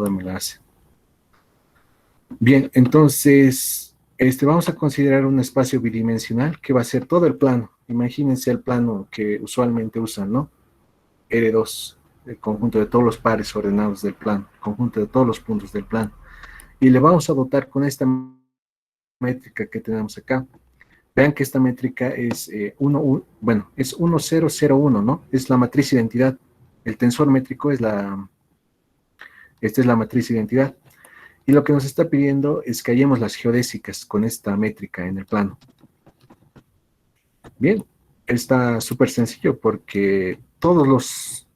duda me la hace. Bien, entonces, vamos a considerar un espacio bidimensional que va a ser todo el plano. Imagínense el plano que usualmente usan, ¿no? R2, el conjunto de todos los pares ordenados del plano, el conjunto de todos los puntos del plano. Y le vamos a dotar con esta métrica que tenemos acá. Vean que esta métrica es es 1001, ¿no? Es la matriz identidad. El tensor métrico es esta es la matriz identidad. Y lo que nos está pidiendo es que hallemos las geodésicas con esta métrica en el plano. Bien, está súper sencillo porque todos los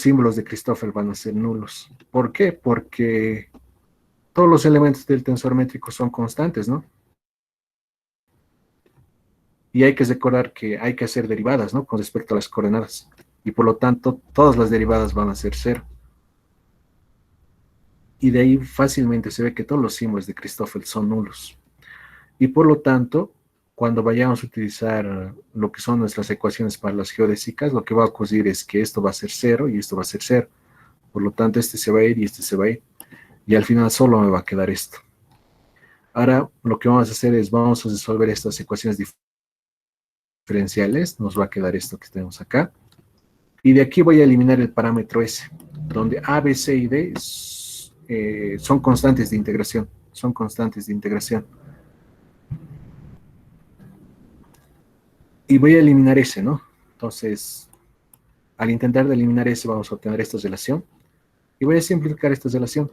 símbolos de Christoffel van a ser nulos. ¿Por qué? Porque todos los elementos del tensor métrico son constantes, ¿no? Y hay que recordar que hay que hacer derivadas, ¿no? Con respecto a las coordenadas. Y por lo tanto, todas las derivadas van a ser cero. Y de ahí fácilmente se ve que todos los símbolos de Christoffel son nulos. Y por lo tanto, cuando vayamos a utilizar lo que son nuestras ecuaciones para las geodésicas, lo que va a ocurrir es que esto va a ser cero y esto va a ser cero. Por lo tanto, este se va a ir y este se va a ir. Y al final solo me va a quedar esto. Ahora, lo que vamos a hacer es, vamos a resolver estas ecuaciones diferenciales. Nos va a quedar esto que tenemos acá. Y de aquí voy a eliminar el parámetro S, donde A, B, C y D son constantes de integración. Son constantes de integración. Y voy a eliminar S, ¿no? Entonces, al intentar de eliminar S, vamos a obtener esta relación. Y voy a simplificar esta relación.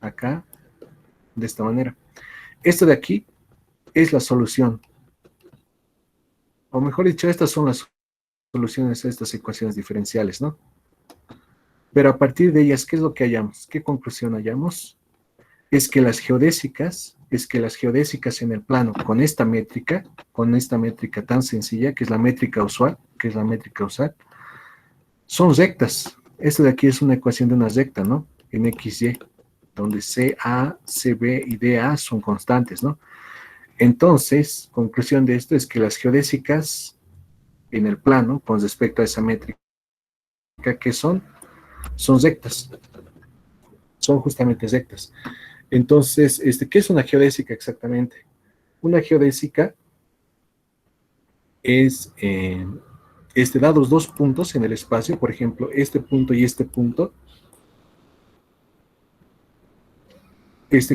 Acá, de esta manera. Esto de aquí es la solución. O mejor dicho, estas son las soluciones a estas ecuaciones diferenciales, ¿no? Pero a partir de ellas, ¿qué es lo que hallamos? ¿Qué conclusión hallamos? Es que las geodésicas en el plano con esta métrica tan sencilla, que es la métrica usual, son rectas. Esto de aquí es una ecuación de una recta, ¿no? En XY, donde CA, CB y DA son constantes, ¿no? Entonces, conclusión de esto es que las geodésicas en el plano, con respecto a esa métrica, que son rectas, son justamente rectas. Entonces, ¿qué es una geodésica exactamente? Una geodésica es, dados dos puntos en el espacio, por ejemplo, este punto y este punto,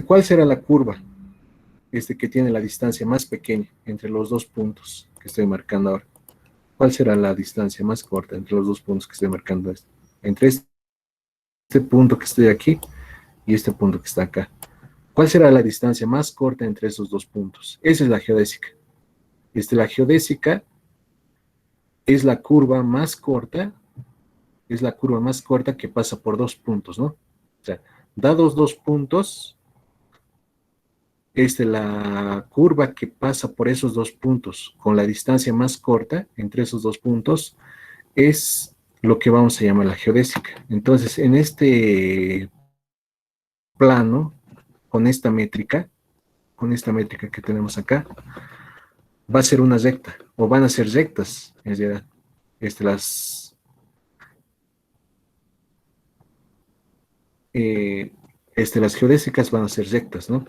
¿cuál será la curva? Que tiene la distancia más pequeña entre los dos puntos que estoy marcando ahora. ¿Cuál será la distancia más corta entre los dos puntos que estoy marcando? Entre este punto que estoy aquí y este punto que está acá. ¿Cuál será la distancia más corta entre esos dos puntos? Esa es la geodésica. La geodésica es la curva más corta, que pasa por dos puntos, ¿no? O sea, dados dos puntos, la curva que pasa por esos dos puntos con la distancia más corta entre esos dos puntos es lo que vamos a llamar la geodésica. Entonces, en este plano, con esta métrica que tenemos acá, va a ser una recta, o van a ser rectas, en realidad. Las geodésicas van a ser rectas, ¿no?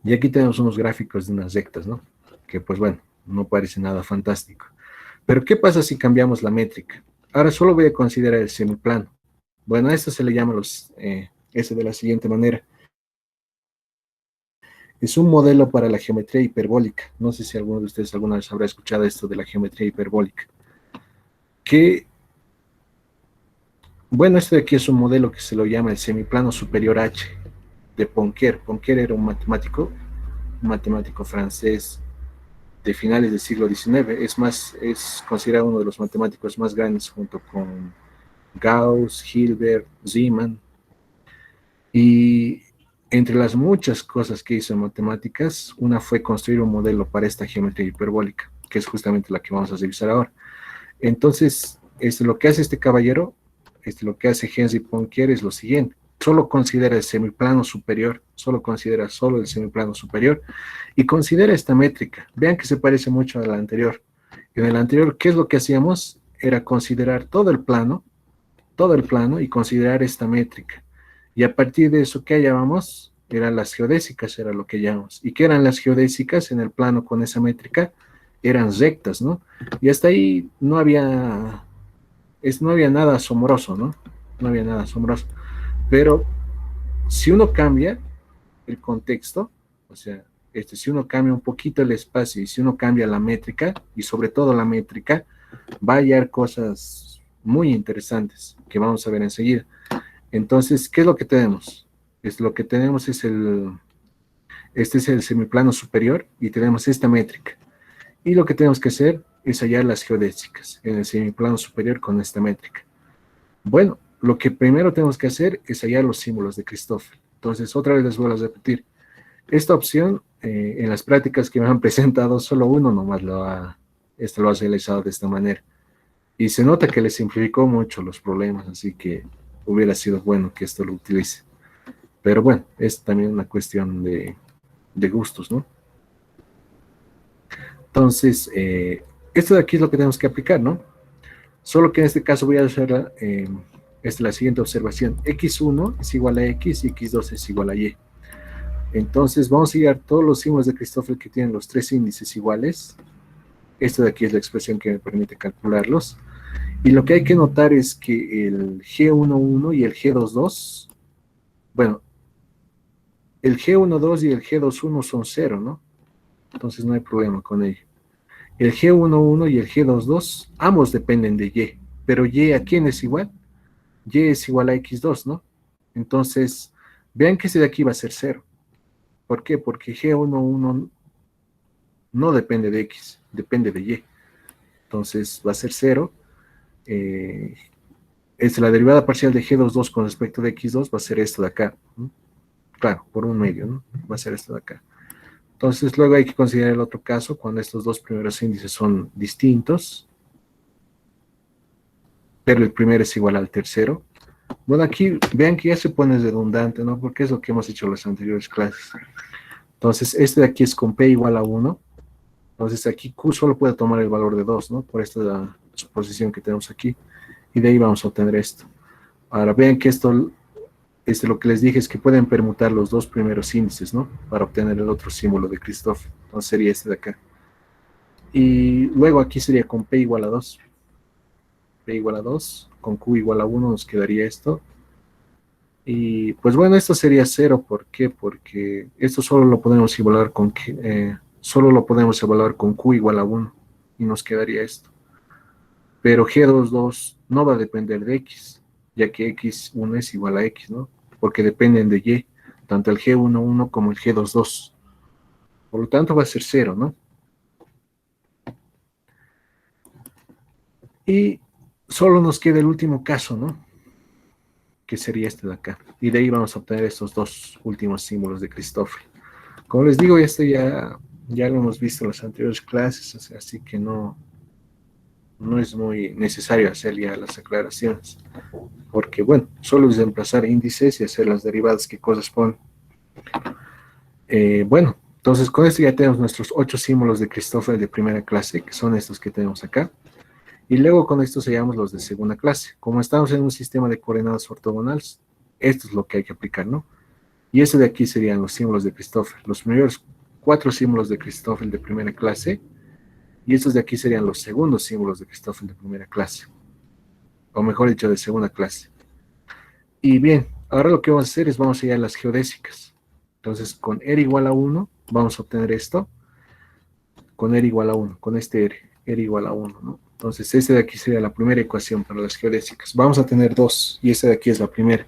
Y aquí tenemos unos gráficos de unas rectas, ¿no? Que pues bueno, no parece nada fantástico. Pero ¿qué pasa si cambiamos la métrica? Ahora solo voy a considerar el semiplano. Bueno, a esto se le llama de la siguiente manera. Es un modelo para la geometría hiperbólica. No sé si alguno de ustedes alguna vez habrá escuchado esto de la geometría hiperbólica. Bueno, este de aquí es un modelo que se lo llama el semiplano superior H de Poincare. Poincare era un matemático francés de finales del siglo XIX. Es considerado uno de los matemáticos más grandes junto con Gauss, Hilbert, Riemann. Y entre las muchas cosas que hizo en matemáticas, una fue construir un modelo para esta geometría hiperbólica, que es justamente la que vamos a revisar ahora. Entonces, lo que hace este caballero, lo que hace Henri Poincare es lo siguiente: solo considera el semiplano superior, solo el semiplano superior, y considera esta métrica. Vean que se parece mucho a la anterior. En el anterior, ¿qué es lo que hacíamos? Era considerar todo el plano, todo el plano y considerar esta métrica. Y a partir de eso, ¿qué llamamos? Eran las geodésicas, era lo que llamamos. ¿Y qué eran las geodésicas en el plano con esa métrica? Eran rectas, ¿no? Y hasta ahí no había nada asombroso, ¿no? No había nada asombroso. Pero si uno cambia el contexto, o sea, si uno cambia un poquito el espacio y si uno cambia la métrica, y sobre todo la métrica, va a hallar cosas muy interesantes que vamos a ver enseguida. Entonces, ¿qué es lo que tenemos? Lo que tenemos es este es el semiplano superior y tenemos esta métrica. Y lo que tenemos que hacer es hallar las geodésicas en el semiplano superior con esta métrica. Bueno, lo que primero tenemos que hacer es hallar los símbolos de Christoffel. Entonces, otra vez les vuelvo a repetir. Esta opción, en las prácticas que me han presentado, solo uno nomás lo ha realizado de esta manera. Y se nota que le simplificó mucho los problemas, así que hubiera sido bueno que esto lo utilice. Pero bueno, es también una cuestión de gustos, ¿no? Entonces, esto de aquí es lo que tenemos que aplicar, ¿no? Solo que en este caso voy a hacer la siguiente observación. X1 es igual a X y X2 es igual a Y. Entonces vamos a llegar todos los símbolos de Christoffel que tienen los tres índices iguales. Esto de aquí es la expresión que me permite calcularlos. Y lo que hay que notar es que el G11 y el G22, bueno, el G12 y el G21 son 0, ¿no? Entonces no hay problema con ello. El G11 y el G22, ambos dependen de Y, pero Y ¿a quién es igual? Y es igual a X2, ¿no? Entonces, vean que ese de aquí va a ser 0. ¿Por qué? Porque G11 no depende de X, depende de Y. Entonces va a ser 0. Es la derivada parcial de G22 con respecto de X2 va a ser esto de acá, ¿no? Claro, por un medio, ¿no? Va a ser esto de acá. Entonces luego hay que considerar el otro caso cuando estos dos primeros índices son distintos, pero el primero es igual al tercero. Bueno, aquí vean que ya se pone redundante, ¿no? Porque es lo que hemos hecho en las anteriores clases. Entonces, este de aquí es con P igual a 1. Entonces, aquí Q solo puede tomar el valor de 2, ¿no? Por esta suposición que tenemos aquí. Y de ahí vamos a obtener esto. Ahora, vean que esto, lo que les dije es que pueden permutar los dos primeros índices, ¿no? Para obtener el otro símbolo de Christoffel. Entonces, sería este de acá. Y luego aquí sería con P igual a 2. P igual a 2. Con Q igual a 1 nos quedaría esto. Y pues bueno, esto sería 0. ¿Por qué? Porque esto solo lo podemos evaluar con Q igual a 1 y nos quedaría esto. Pero G22 no va a depender de X, ya que X1 es igual a X, ¿no? Porque dependen de Y, tanto el G11 como el G22. Por lo tanto va a ser 0, ¿no? Y solo nos queda el último caso, ¿no? Que sería este de acá. Y de ahí vamos a obtener estos dos últimos símbolos de Christoffel. Como les digo, esto ya lo hemos visto en las anteriores clases, así que no es muy necesario hacer ya las aclaraciones. Porque, bueno, solo es reemplazar índices y hacer las derivadas que corresponden. Bueno, entonces con esto ya tenemos nuestros 8 símbolos de Christoffel de primera clase, que son estos que tenemos acá. Y luego con estos hallamos los de segunda clase. Como estamos en un sistema de coordenadas ortogonales, esto es lo que hay que aplicar, ¿no? Y este de aquí serían los símbolos de Christoffel. Los primeros 4 símbolos de Christoffel de primera clase. Y estos de aquí serían los segundos símbolos de Christoffel de primera clase. O mejor dicho, de segunda clase. Y bien, ahora lo que vamos a hacer es vamos a hallar las geodésicas. Entonces, con R igual a 1, vamos a obtener esto. Con R igual a 1, con este R igual a 1, ¿no? Entonces, este de aquí sería la primera ecuación para las geodésicas. Vamos a tener dos, y esta de aquí es la primera.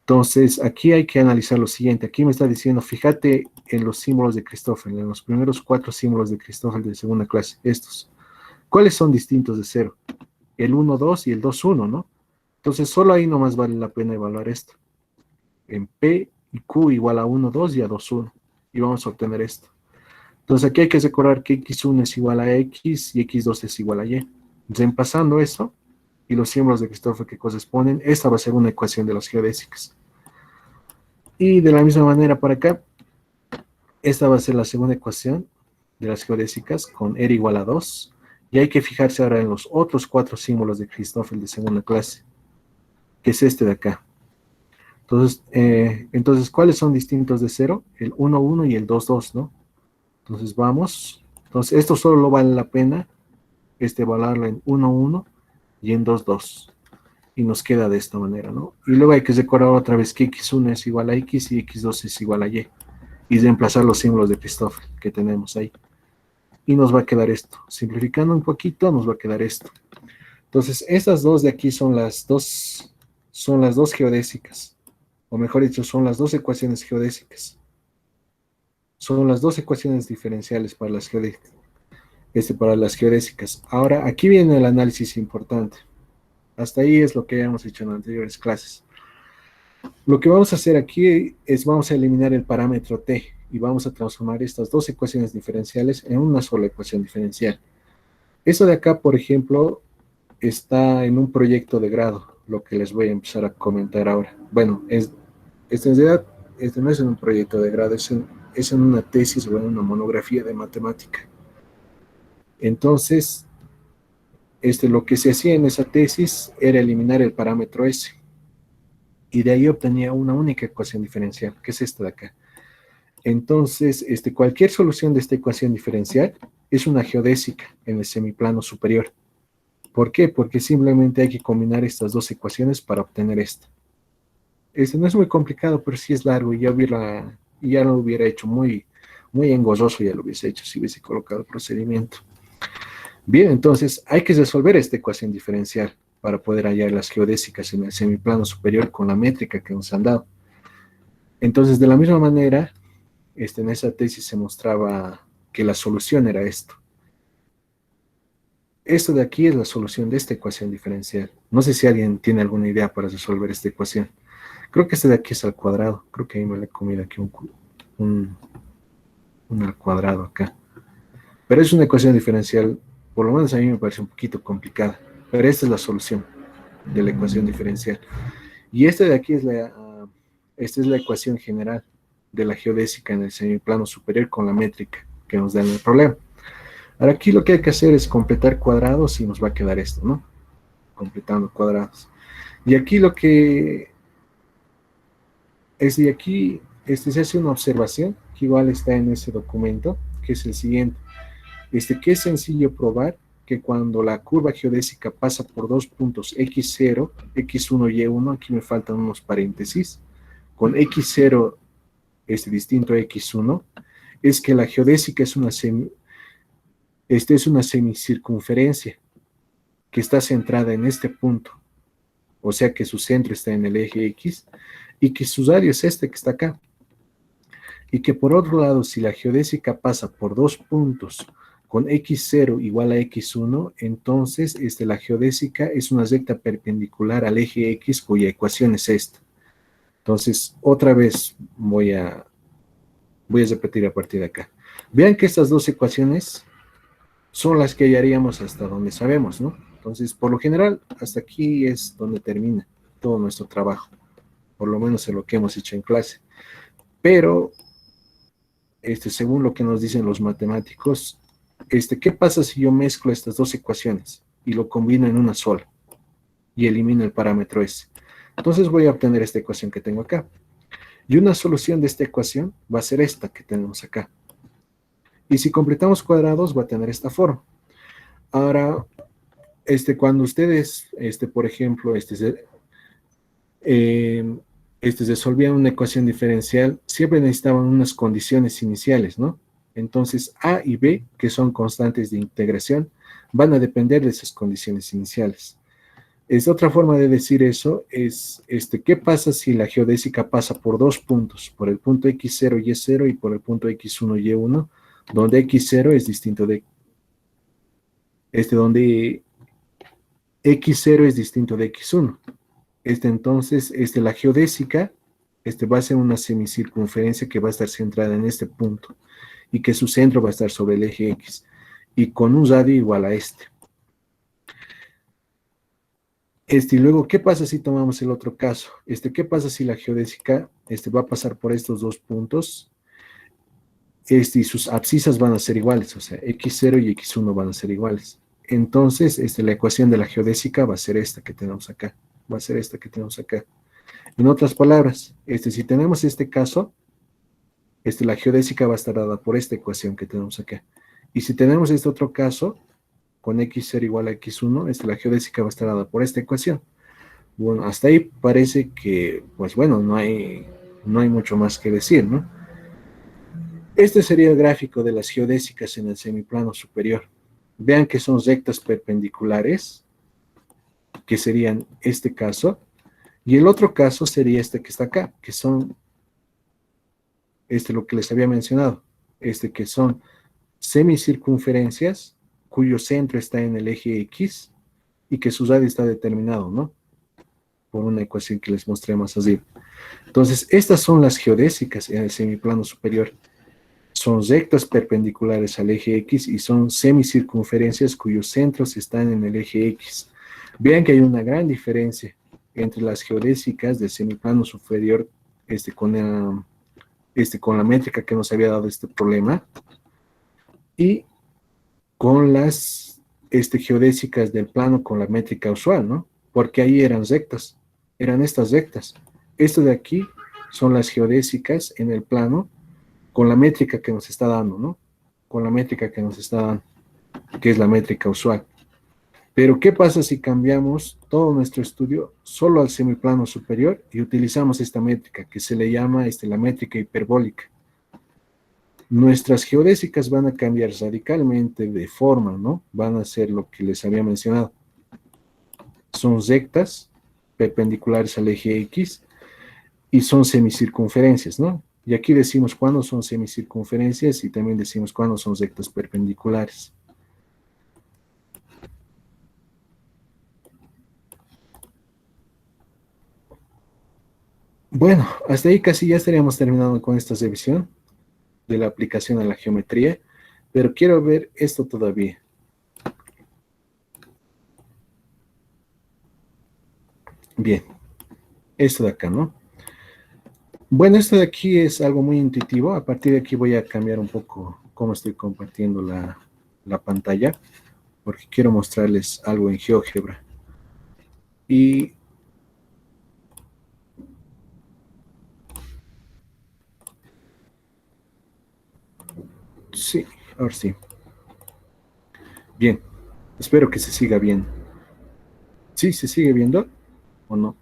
Entonces, aquí hay que analizar lo siguiente. Aquí me está diciendo, fíjate en los símbolos de Christoffel, en los primeros 4 símbolos de Christoffel de segunda clase, estos. ¿Cuáles son distintos de 0? El 1, 2 y el 2, 1, ¿no? Entonces, solo ahí nomás vale la pena evaluar esto. En P y Q igual a 1, 2 y a 2, 1. Y vamos a obtener esto. Entonces, aquí hay que recordar que X1 es igual a X y X2 es igual a Y. Reemplazando eso, y los símbolos de Christoffel que corresponden, esta va a ser una ecuación de las geodésicas. Y de la misma manera para acá, esta va a ser la segunda ecuación de las geodésicas con R igual a 2. Y hay que fijarse ahora en los otros 4 símbolos de Christoffel de segunda clase. que es este de acá. Entonces, ¿cuáles son distintos de 0? El 1, 1 y el 2, 2, ¿no? Entonces, vamos. Entonces, esto solo vale la pena valorarlo en 1, 1 y en 2, 2. Y nos queda de esta manera, ¿no? Y luego hay que recordar otra vez que x1 es igual a x y x2 es igual a y. Y reemplazar los símbolos de Christoffel que tenemos ahí. Y nos va a quedar esto. Simplificando un poquito, nos va a quedar esto. Entonces, estas dos de aquí son las dos geodésicas. O mejor dicho, son las dos ecuaciones geodésicas. Son las dos ecuaciones diferenciales para las geodésicas. Ahora, aquí viene el análisis importante. Hasta ahí es lo que habíamos hecho en anteriores clases. Lo que vamos a hacer aquí es vamos a eliminar el parámetro t y vamos a transformar estas dos ecuaciones diferenciales en una sola ecuación diferencial. Eso de acá, por ejemplo, está en un proyecto de grado, lo que les voy a empezar a comentar ahora. Bueno, en realidad, no es en un proyecto de grado, es en una tesis o en una monografía de matemática. Entonces, lo que se hacía en esa tesis era eliminar el parámetro S. Y de ahí obtenía una única ecuación diferencial, que es esta de acá. Entonces, cualquier solución de esta ecuación diferencial es una geodésica en el semiplano superior. ¿Por qué? Porque simplemente hay que combinar estas dos ecuaciones para obtener esta. No es muy complicado, pero sí es largo y ya lo hubiera hecho muy, muy engorroso, ya lo hubiese hecho si hubiese colocado el procedimiento. Bien, entonces hay que resolver esta ecuación diferencial para poder hallar las geodésicas en el semiplano superior con la métrica que nos han dado. Entonces, de la misma manera, en esa tesis se mostraba que la solución era esto. Esto de aquí es la solución de esta ecuación diferencial. No sé si alguien tiene alguna idea para resolver esta ecuación. Creo que este de aquí es al cuadrado. Creo que ahí me le he comido aquí un al cuadrado acá. Pero es una ecuación diferencial, por lo menos a mí me parece un poquito complicada. Pero esta es la solución de la ecuación diferencial. Y esta de aquí es la ecuación general de la geodésica en el semiplano superior con la métrica que nos da en el problema. Ahora aquí lo que hay que hacer es completar cuadrados y nos va a quedar esto, ¿no? Completando cuadrados. Y aquí lo que es de aquí, se hace una observación que igual está en ese documento, que es el siguiente. Que es sencillo probar que cuando la curva geodésica pasa por dos puntos x0, x1 y y1, aquí me faltan unos paréntesis, con x0 distinto a x1, es que la geodésica es una semicircunferencia que está centrada en este punto, o sea que su centro está en el eje X, y que su radio es que está acá. Y que por otro lado, si la geodésica pasa por dos puntos con x0 igual a x1, entonces la geodésica es una recta perpendicular al eje X cuya ecuación es esta. Entonces, otra vez voy a repetir a partir de acá. Vean que estas dos ecuaciones son las que hallaríamos hasta donde sabemos, ¿no? Entonces, por lo general, hasta aquí es donde termina todo nuestro trabajo, por lo menos en lo que hemos hecho en clase. Pero, según lo que nos dicen los matemáticos, ¿qué pasa si yo mezclo estas dos ecuaciones y lo combino en una sola y elimino el parámetro S? Entonces voy a obtener esta ecuación que tengo acá. Y una solución de esta ecuación va a ser esta que tenemos acá. Y si completamos cuadrados va a tener esta forma. Ahora, cuando ustedes, por ejemplo, resolvían una ecuación diferencial, siempre necesitaban unas condiciones iniciales, ¿no? Entonces, A y B, que son constantes de integración, van a depender de esas condiciones iniciales. Otra forma de decir eso es, ¿qué pasa si la geodésica pasa por dos puntos? Por el punto x0, y0 y por el punto x1, y1, donde x0 es distinto de, donde x0 es distinto de x1. Entonces, la geodésica, va a ser una semicircunferencia que va a estar centrada en este punto y que su centro va a estar sobre el eje X y con un radio igual a y luego, ¿qué pasa si tomamos el otro caso? ¿Qué pasa si la geodésica va a pasar por estos dos puntos? Y sus abscisas van a ser iguales, o sea, x0 y x1 van a ser iguales. Entonces, la ecuación de la geodésica va a ser esta que tenemos acá. Va a ser esta que tenemos acá. En otras palabras, si tenemos este caso, la geodésica va a estar dada por esta ecuación que tenemos acá. Y si tenemos este otro caso, con x0 igual a x1, la geodésica va a estar dada por esta ecuación. Bueno, hasta ahí parece que, pues bueno, no hay mucho más que decir, ¿no? Este sería el gráfico de las geodésicas en el semiplano superior. Vean que son rectas perpendiculares, que serían este caso, y el otro caso sería este que está acá, que son, lo que les había mencionado, que son semicircunferencias, cuyo centro está en el eje X, y que su radio está determinado, ¿no? Por una ecuación que les mostré más arriba. Entonces, estas son las geodésicas en el semiplano superior. Son rectas perpendiculares al eje X y son semicircunferencias cuyos centros están en el eje X. Vean que hay una gran diferencia entre las geodésicas del semiplano superior con la métrica que nos había dado este problema y con las geodésicas del plano con la métrica usual, ¿no? Porque ahí eran rectas, eran estas rectas. Esto de aquí son las geodésicas en el plano con la métrica que nos está dando, ¿no? Con la métrica que nos está dando, que es la métrica usual. Pero, ¿qué pasa si cambiamos todo nuestro estudio solo al semiplano superior y utilizamos esta métrica que se le llama la métrica hiperbólica? Nuestras geodésicas van a cambiar radicalmente de forma, ¿no? Van a ser lo que les había mencionado. Son rectas, perpendiculares al eje X, y son semicircunferencias, ¿no? Y aquí decimos cuándo son semicircunferencias y también decimos cuándo son rectas perpendiculares. Bueno, hasta ahí casi ya estaríamos terminando con esta revisión de la aplicación a la geometría, pero quiero ver esto todavía. Bien, esto de acá, ¿no? Bueno, esto de aquí es algo muy intuitivo. A partir de aquí voy a cambiar un poco cómo estoy compartiendo la pantalla, porque quiero mostrarles algo en GeoGebra. Y sí, ahora sí. Bien, espero que se siga viendo. ¿Sí se sigue viendo o no?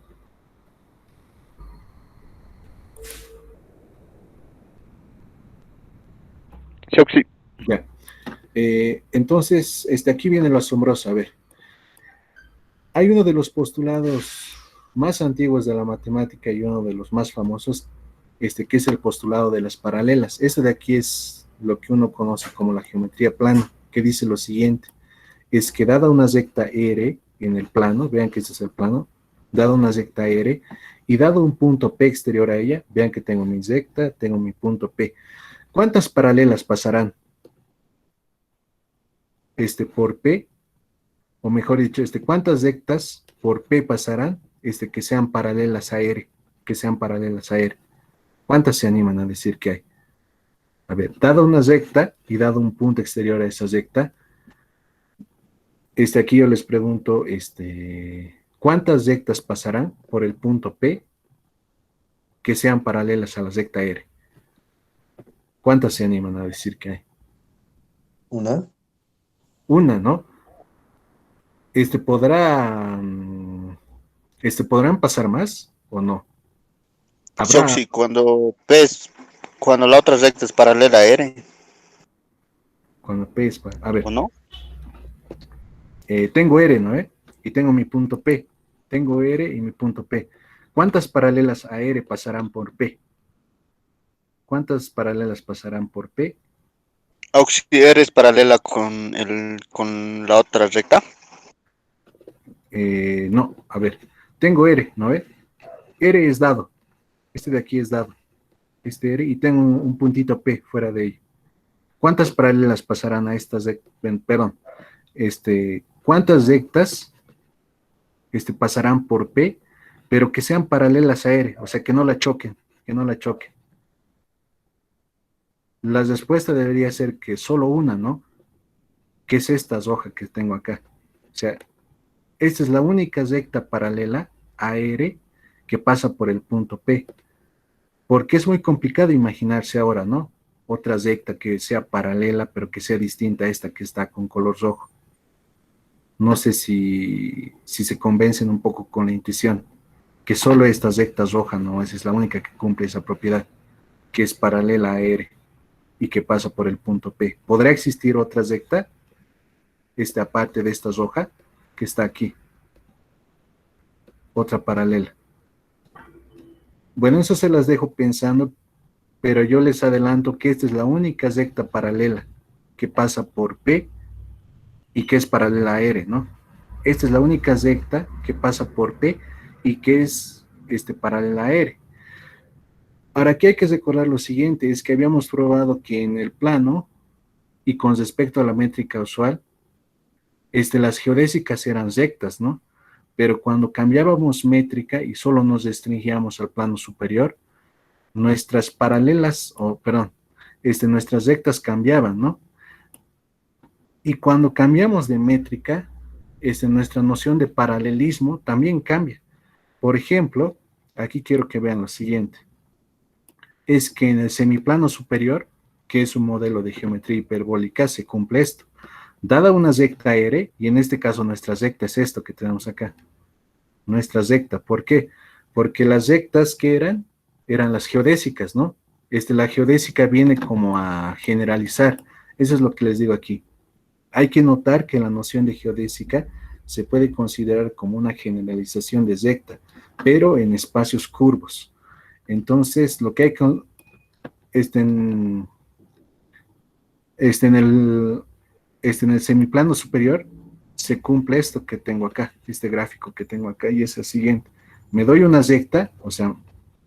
Sí. Ya. Entonces, aquí viene lo asombroso. A ver, hay uno de los postulados más antiguos de la matemática y uno de los más famosos, que es el postulado de las paralelas. Este de aquí es lo que uno conoce como la geometría plana, que dice lo siguiente: es que dada una recta R en el plano, vean que este es el plano, dada una recta R, y dado un punto P exterior a ella, vean que tengo mi recta, tengo mi punto P. ¿Cuántas paralelas pasarán por P? O mejor dicho, ¿cuántas rectas por P pasarán que sean paralelas a R? Que sean paralelas a R. ¿Cuántas se animan a decir que hay? A ver, dada una recta y dado un punto exterior a esa recta, aquí yo les pregunto, ¿cuántas rectas pasarán por el punto P que sean paralelas a la recta R? ¿Cuántas se animan a decir que hay? Una. Una, ¿no? ¿Podrán pasar más o no? Habrá, Sí, cuando la otra recta es paralela a R, cuando P es, a ver, ¿o no? tengo R, ¿no? Y tengo mi punto P. Tengo R y mi punto P. ¿Cuántas paralelas a R pasarán por P? ¿Cuántas paralelas pasarán por P? Si R es paralela con la otra recta. No, a ver, tengo R, ¿no ve? R es dado. De aquí es dado. R, y tengo un puntito P fuera de ello. ¿Cuántas paralelas pasarán a estas? Perdón. ¿Cuántas rectas pasarán por P, pero que sean paralelas a R? O sea, que no la choquen, que no la choquen. La respuesta debería ser que solo una, ¿no? Que es esta hoja que tengo acá. O sea, esta es la única recta paralela AR que pasa por el punto P. Porque es muy complicado imaginarse ahora, ¿no? Otra recta que sea paralela, pero que sea distinta a esta que está con color rojo. No sé si se convencen un poco con la intuición, que solo esta recta roja, ¿no? Esa es la única que cumple esa propiedad, que es paralela a R y que pasa por el punto P. ¿Podrá existir otra recta, aparte de esta roja, que está aquí? Otra paralela. Bueno, eso se las dejo pensando, pero yo les adelanto que esta es la única recta paralela que pasa por P y que es paralela a R, ¿no? Esta es la única recta que pasa por P y que es paralela a R. Ahora, aquí hay que recordar lo siguiente, es que habíamos probado que en el plano y con respecto a la métrica usual, las geodésicas eran rectas, ¿no? Pero cuando cambiábamos métrica y solo nos restringíamos al plano superior, nuestras paralelas, nuestras rectas cambiaban, ¿no? Y cuando cambiamos de métrica, nuestra noción de paralelismo también cambia. Por ejemplo, aquí quiero que vean lo siguiente. Es que en el semiplano superior, que es un modelo de geometría hiperbólica, se cumple esto. Dada una recta R, y en este caso nuestra recta es esto que tenemos acá. Nuestra recta, ¿por qué? Porque las rectas que eran las geodésicas, ¿no? La geodésica viene como a generalizar. Eso es lo que les digo aquí. Hay que notar que la noción de geodésica se puede considerar como una generalización de recta, pero en espacios curvos. Entonces, lo que hay que, en el semiplano superior, se cumple esto que tengo acá, este gráfico que tengo acá, y es el siguiente. Me doy una recta, o sea,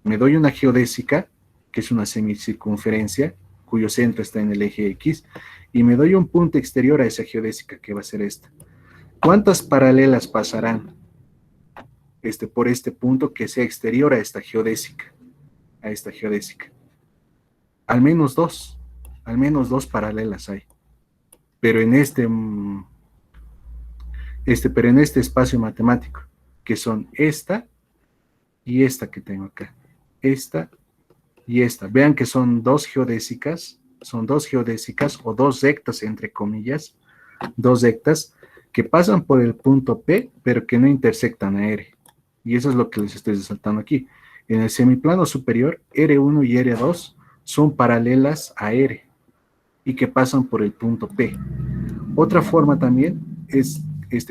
me doy una geodésica, que es una semicircunferencia, cuyo centro está en el eje X, y me doy un punto exterior a esa geodésica, que va a ser esta. ¿Cuántas paralelas pasarán por este punto que sea exterior a esta geodésica? Al menos dos paralelas hay. Pero en pero en este espacio matemático, que son esta y esta que tengo acá. Esta y esta. Vean que son dos geodésicas o dos rectas, entre comillas, dos rectas que pasan por el punto P, pero que no intersectan a R. Y eso es lo que les estoy resaltando aquí. En el semiplano superior, R1 y R2 son paralelas a R y que pasan por el punto P. Otra forma también es,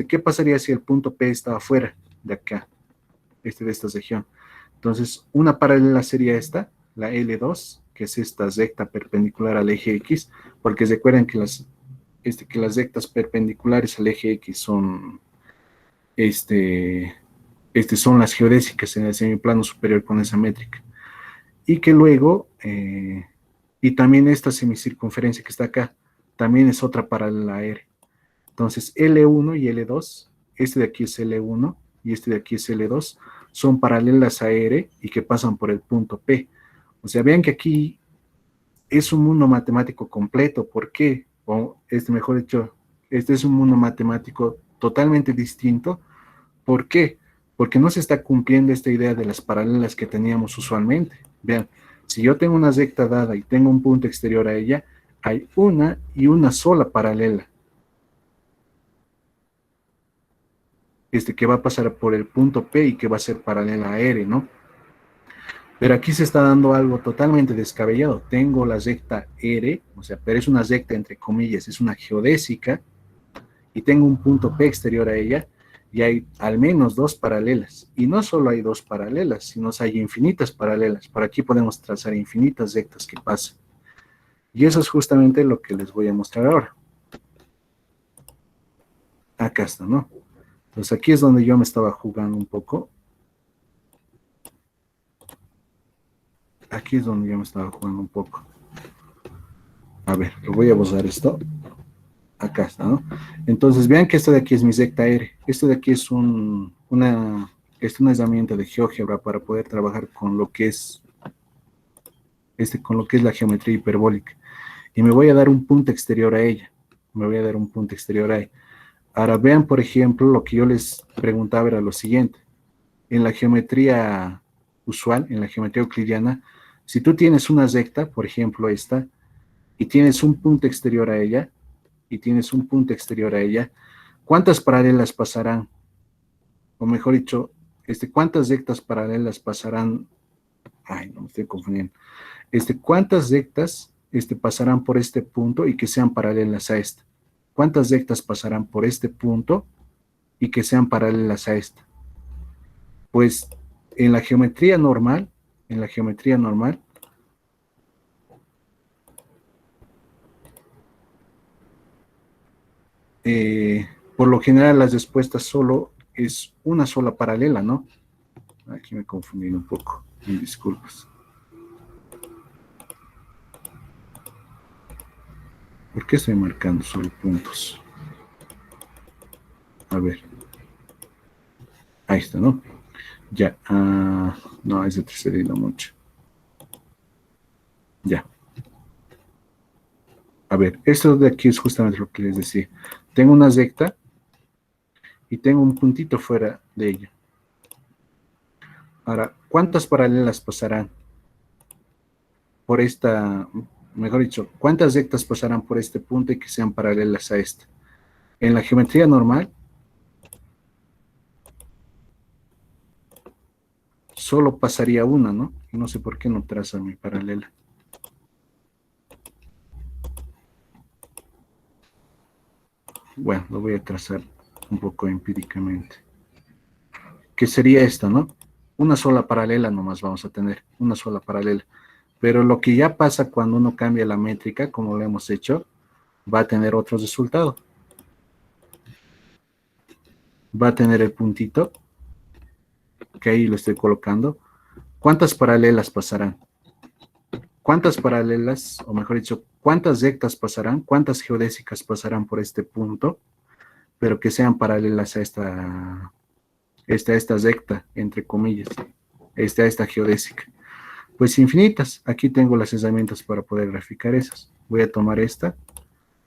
¿qué pasaría si el punto P está afuera de acá, de esta región? Entonces, una paralela sería esta, la L2, que es esta recta perpendicular al eje X, porque recuerden que las rectas perpendiculares al eje X son, son las geodésicas en el semiplano superior con esa métrica. Y que luego, y también esta semicircunferencia que está acá, también es otra paralela a R. Entonces, L1 y L2, este de aquí es L1 y este de aquí es L2, son paralelas a R y que pasan por el punto P. O sea, vean que aquí es un mundo matemático completo. ¿Por qué? O mejor dicho, este es un mundo matemático totalmente distinto. ¿Por qué? Porque no se está cumpliendo esta idea de las paralelas que teníamos usualmente. Vean, si yo tengo una recta dada y tengo un punto exterior a ella, hay una y una sola paralela. Que va a pasar por el punto P y que va a ser paralela a R, ¿no? Pero aquí se está dando algo totalmente descabellado. Tengo la recta R, o sea, pero es una recta entre comillas, es una geodésica, y tengo un punto P exterior a ella, y hay al menos dos paralelas. Y no solo hay dos paralelas, sino hay infinitas paralelas. Por aquí podemos trazar infinitas rectas que pasan. Y eso es justamente lo que les voy a mostrar ahora. Acá está, ¿no? Entonces aquí es donde yo me estaba jugando un poco. Aquí es donde yo me estaba jugando un poco. A ver, lo voy a borrar esto. Acá está, ¿no? Entonces vean que esto de aquí es mi recta R. Esto de aquí es una herramienta de GeoGebra para poder trabajar con lo que es la geometría hiperbólica. Y me voy a dar un punto exterior a ella. Ahora vean, por ejemplo, lo que yo les preguntaba era lo siguiente. en la geometría usual, en la geometría euclidiana, si tú tienes una recta, por ejemplo esta, y tienes un punto exterior a ella, ¿cuántas paralelas pasarán? O mejor dicho, ¿cuántas rectas paralelas pasarán? Ay, no me estoy confundiendo. ¿Cuántas rectas pasarán por este punto y que sean paralelas a esta? ¿Cuántas rectas pasarán por este punto y que sean paralelas a esta? Pues en la geometría normal, por lo general las respuestas solo es una sola paralela, ¿no? Aquí me confundí un poco, mil disculpas. ¿Por qué estoy marcando solo puntos? A ver. Ahí está, ¿no? Ya. No, es de tercera hilo mucho. Ya. A ver, esto de aquí es justamente lo que les decía. Tengo una recta y tengo un puntito fuera de ella. Ahora, ¿cuántas paralelas pasarán por esta, mejor dicho, cuántas rectas pasarán por este punto y que sean paralelas a esta? En la geometría normal, solo pasaría una, ¿no? No sé por qué no traza mi paralela. Bueno, lo voy a trazar un poco empíricamente. Que sería esta, ¿no? Una sola paralela nomás vamos a tener, una sola paralela. Pero lo que ya pasa cuando uno cambia la métrica, como lo hemos hecho, va a tener otro resultado. Va a tener el puntito, que ahí lo estoy colocando. ¿Cuántas paralelas pasarán? ¿Cuántas paralelas, o mejor dicho, cuántas rectas pasarán? ¿Cuántas geodésicas pasarán por este punto? Pero que sean paralelas a esta recta, entre comillas, a esta geodésica. Pues infinitas. Aquí tengo las herramientas para poder graficar esas. Voy a tomar esta.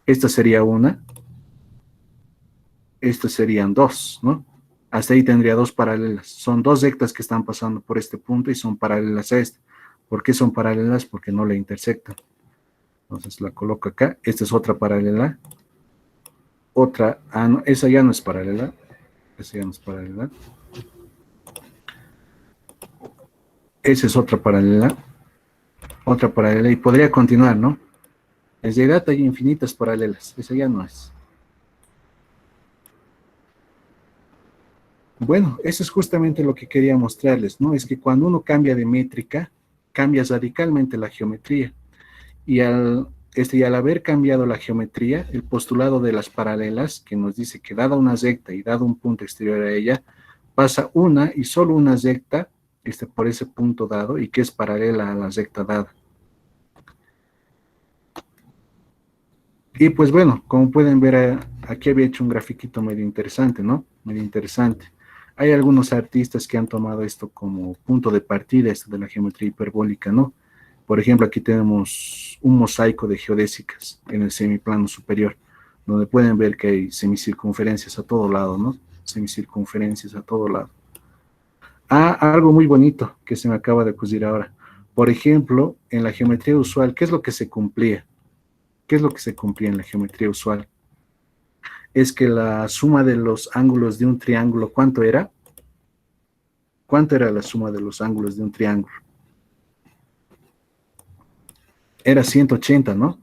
Esta sería una. Estas serían dos, ¿no? Hasta ahí tendría dos paralelas. Son dos rectas que están pasando por este punto y son paralelas a esta. ¿Por qué son paralelas? Porque no le intersectan. Entonces la coloco acá. Esta es otra paralela. Otra, no, esa ya no es paralela. Esa ya no es paralela. Esa es otra paralela. Otra paralela. Y podría continuar, ¿no? En realidad hay infinitas paralelas. Esa ya no es. Bueno, eso es justamente lo que quería mostrarles, ¿no? Es que cuando uno cambia de métrica, cambia radicalmente la geometría. Y al haber cambiado la geometría, el postulado de las paralelas, que nos dice que dada una recta y dado un punto exterior a ella, pasa una y solo una recta por ese punto dado y que es paralela a la recta dada. Y pues bueno, como pueden ver, aquí había hecho un grafiquito medio interesante, ¿no? Medio interesante. Hay algunos artistas que han tomado esto como punto de partida, esto de la geometría hiperbólica, ¿no? Por ejemplo, aquí tenemos un mosaico de geodésicas en el semiplano superior, donde pueden ver que hay semicircunferencias a todo lado, ¿no? Semicircunferencias a todo lado. Algo muy bonito que se me acaba de ocurrir ahora. Por ejemplo, en la geometría usual, ¿qué es lo que se cumplía? ¿Qué es lo que se cumplía en la geometría usual? Es que la suma de los ángulos de un triángulo, ¿cuánto era? ¿Cuánto era la suma de los ángulos de un triángulo? Era 180, ¿no?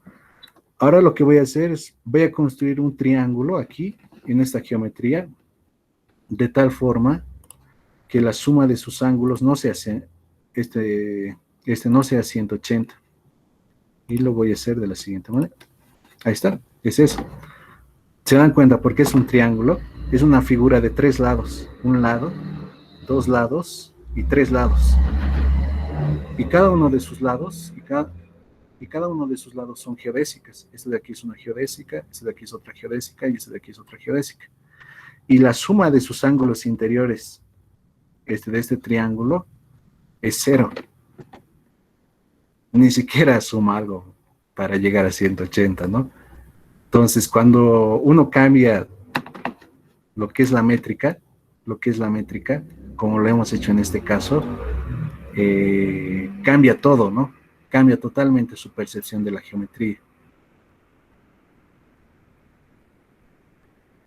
Ahora lo que voy a hacer es, voy a construir un triángulo aquí, en esta geometría, de tal forma que la suma de sus ángulos no sea, no sea 180. Y lo voy a hacer de la siguiente manera. Ahí está, es eso. ¿Se dan cuenta por qué es un triángulo? Es una figura de tres lados. Un lado, dos lados y tres lados. Y cada uno de sus lados, cada uno de sus lados son geodésicas. Este de aquí es una geodésica, este de aquí es otra geodésica y este de aquí es otra geodésica. Y la suma de sus ángulos interiores, de este triángulo, es cero. Ni siquiera suma algo para llegar a 180, ¿no? Entonces, cuando uno cambia lo que es la métrica, como lo hemos hecho en este caso, cambia todo, ¿no? Cambia totalmente su percepción de la geometría.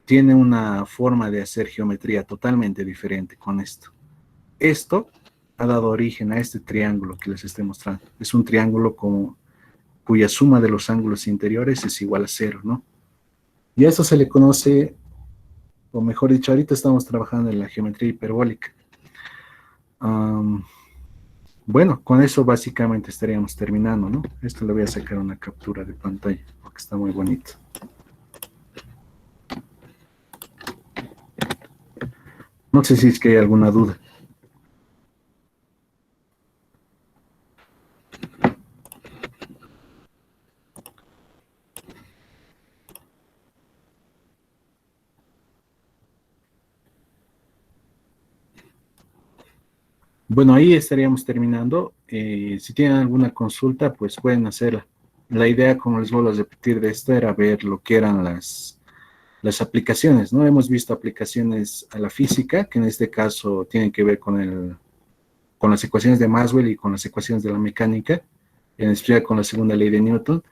Tiene una forma de hacer geometría totalmente diferente con esto. Esto ha dado origen a este triángulo que les estoy mostrando. Es un triángulo cuya suma de los ángulos interiores es igual a 0, ¿no? Y a eso se le conoce, o mejor dicho, ahorita estamos trabajando en la geometría hiperbólica. Bueno, con eso básicamente estaríamos terminando, ¿no? Esto le voy a sacar una captura de pantalla, porque está muy bonito. No sé si es que hay alguna duda. Bueno, ahí estaríamos terminando. Si tienen alguna consulta, pues pueden hacerla. La idea, como les vuelvo a repetir, de esto era ver lo que eran las aplicaciones, ¿no? Hemos visto aplicaciones a la física, que en este caso tienen que ver con las ecuaciones de Maxwell y con las ecuaciones de la mecánica, en especial con la segunda ley de Newton.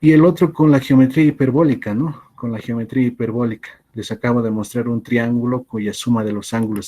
Y el otro con la geometría hiperbólica, ¿no? Con la geometría hiperbólica. Les acabo de mostrar un triángulo cuya suma de los ángulos